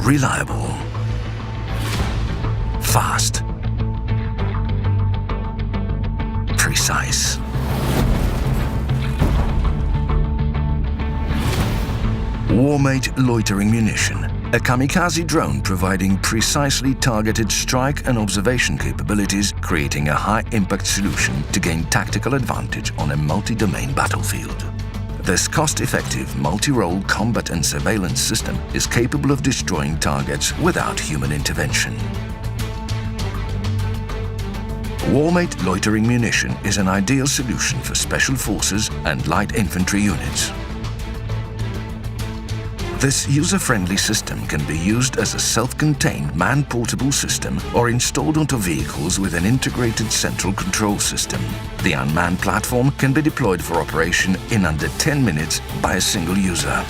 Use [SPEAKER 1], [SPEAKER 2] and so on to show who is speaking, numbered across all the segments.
[SPEAKER 1] Reliable. Fast. Precise. WARMATE Loitering Munition, a kamikaze drone providing precisely targeted strike and observation capabilities, creating a high-impact solution to gain tactical advantage on a multi-domain battlefield. This cost-effective multi-role combat and surveillance system is capable of destroying targets without human intervention. WARMATE Loitering Munition is an ideal solution for special forces and light infantry units. This user-friendly system can be used as a self-contained man-portable system or installed onto vehicles with an integrated central control system. The unmanned platform can be deployed for operation in under 10 minutes by a single user.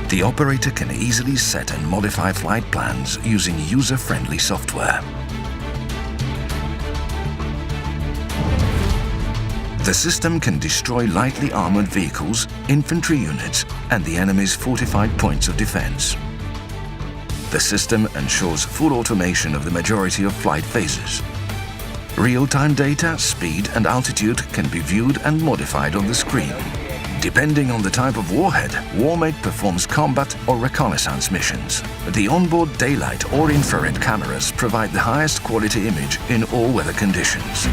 [SPEAKER 1] The operator can easily set and modify flight plans using user-friendly software. The system can destroy lightly armored vehicles, infantry units, and the enemy's fortified points of defense. The system ensures full automation of the majority of flight phases. Real-time data, speed, and altitude can be viewed and modified on the screen. Depending on the type of warhead, WARMATE performs combat or reconnaissance missions. The onboard daylight or infrared cameras provide the highest quality image in all weather conditions.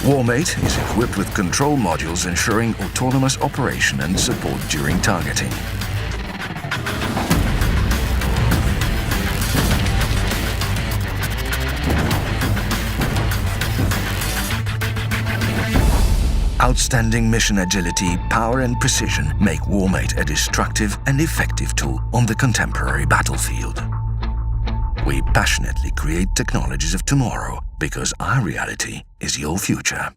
[SPEAKER 1] WARMATE is equipped with control modules ensuring autonomous operation and support during targeting. Outstanding mission agility, power and precision make WARMATE a destructive and effective tool on the contemporary battlefield. We passionately create technologies of tomorrow because our reality is your future.